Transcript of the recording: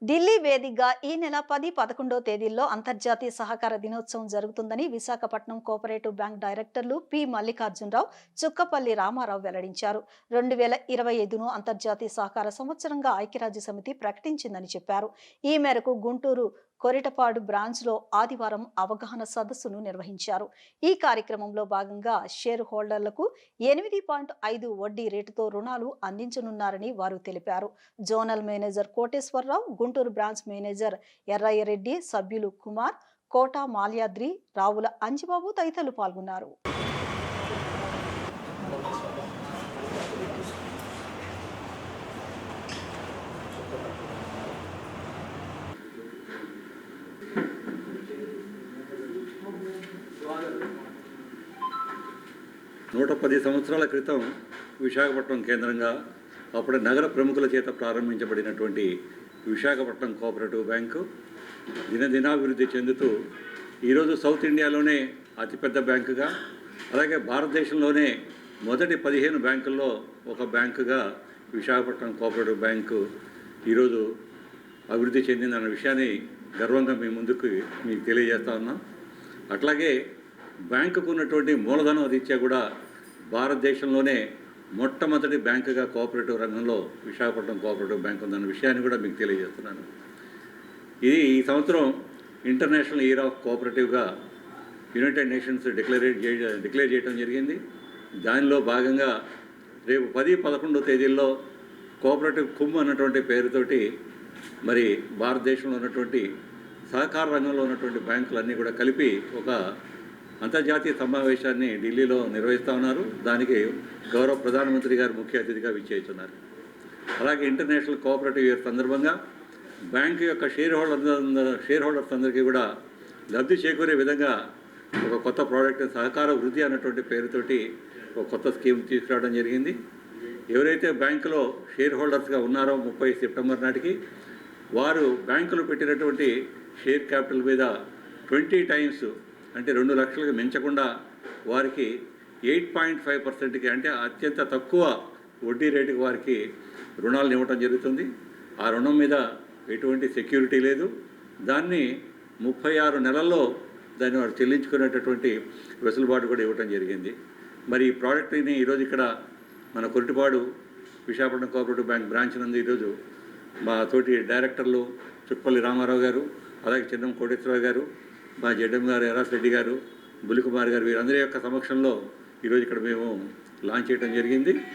ఢిల్లీ వేదికగా ఈ నెల 10, 11 తేదీల్లో అంతర్జాతీయ సహకార దినోత్సవం జరుగుతుందని విశాఖపట్నం కోఆపరేటివ్ బ్యాంక్ డైరెక్టర్లు పి మల్లికార్జునరావు, చుక్కపల్లి రామారావు వెల్లడించారు. 2025ను అంతర్జాతీయ సహకార సంవత్సరంగా ఐక్యరాజ్య సమితి ప్రకటించిందని చెప్పారు. ఈ మేరకు గుంటూరు కొరిటపాడు బ్రాంచ్లో ఆదివారం అవగాహన సదస్సును నిర్వహించారు. ఈ కార్యక్రమంలో భాగంగా షేర్ హోల్డర్లకు 8.5 వడ్డీ రేటుతో రుణాలు అందించనున్నారని వారు తెలిపారు. Zonal manager Koteswara Rao, Guntur branch manager Errayya Reddy, సభ్యులు కుమార్, కోట మాల్యాద్రి, రావుల అంజిబాబు తదితరులు పాల్గొన్నారు. 110 సంవత్సరాల క్రితం విశాఖపట్నం కేంద్రంగా అప్పుడు నగర ప్రముఖుల చేత ప్రారంభించబడినటువంటి విశాఖపట్నం కోఆపరేటివ్ బ్యాంకు దినదినాభివృద్ధి చెందుతూ ఈరోజు సౌత్ ఇండియాలోనే అతిపెద్ద బ్యాంకుగా, అలాగే భారతదేశంలోనే మొదటి 15 బ్యాంకుల్లో ఒక బ్యాంకుగా విశాఖపట్నం కోఆపరేటివ్ బ్యాంకు ఈరోజు అభివృద్ధి చెందిందన్న విషయాన్ని గర్వంగా మీ ముందుకు మీకు తెలియజేస్తా ఉన్నాం. అట్లాగే బ్యాంకుకు ఉన్నటువంటి మూలధనం రీత్యా కూడా భారతదేశంలోనే మొట్టమొదటి బ్యాంకుగా కోఆపరేటివ్ రంగంలో విశాఖపట్నం కోఆపరేటివ్ బ్యాంక్ ఉందన్న విషయాన్ని కూడా మీకు తెలియజేస్తున్నాను. ఇది ఈ సంవత్సరం ఇంటర్నేషనల్ ఇయర్ ఆఫ్ కోఆపరేటివ్గా యునైటెడ్ నేషన్స్ డిక్లేర్ చేయడం జరిగింది. దానిలో భాగంగా రేపు 10, 11 తేదీల్లో కోఆపరేటివ్ కుంభ్ అన్నటువంటి పేరుతోటి మరి భారతదేశంలో ఉన్నటువంటి సహకార రంగంలో ఉన్నటువంటి బ్యాంకులన్నీ కూడా కలిపి ఒక అంతర్జాతీయ సమావేశాన్ని ఢిల్లీలో నిర్వహిస్తూ ఉన్నారు. దానికి గౌరవ ప్రధానమంత్రి గారు ముఖ్య అతిథిగా విచ్చేస్తున్నారు. అలాగే ఇంటర్నేషనల్ కోఆపరేటివ్ ఇయర్ సందర్భంగా బ్యాంకు యొక్క షేర్ హోల్డర్స్ అందరికీ కూడా లబ్ధి చేకూరే విధంగా ఒక కొత్త ప్రోడక్ట్ సహకార వృద్ధి అన్నటువంటి పేరుతోటి ఒక కొత్త స్కీమ్ తీసుకురావడం జరిగింది. ఎవరైతే బ్యాంకులో షేర్ హోల్డర్స్గా ఉన్నారో 30 సెప్టెంబర్ నాటికి వారు బ్యాంకులు పెట్టినటువంటి షేర్ క్యాపిటల్ మీద 20 టైమ్స్ అంటే 2 లక్షలకు మించకుండా వారికి 8.5%కి అంటే అత్యంత తక్కువ వడ్డీ రేటుకి వారికి రుణాలను ఇవ్వటం జరుగుతుంది. ఆ రుణం మీద ఎటువంటి సెక్యూరిటీ లేదు. దాన్ని 36 నెలల్లో దాన్ని వారు చెల్లించుకునేటటువంటి వెసులుబాటు కూడా ఇవ్వటం జరిగింది. మరి ఈ ప్రోడక్ట్ని ఈరోజు ఇక్కడ మన Koritepadu Visakhapatnam cooperative bank branch నందు ఈరోజు మా తోటి డైరెక్టర్లు చుక్కపల్లి రామారావు గారు, అలాగే చిన్నం కోటేశ్వరరావు గారు, మా జడ్ఎం గారు ఎర్రయ్యరెడ్డి గారు, బులికుమార్ గారు, వీరందరి యొక్క సమక్షంలో ఈరోజు ఇక్కడ మేము లాంచ్ చేయడం జరిగింది.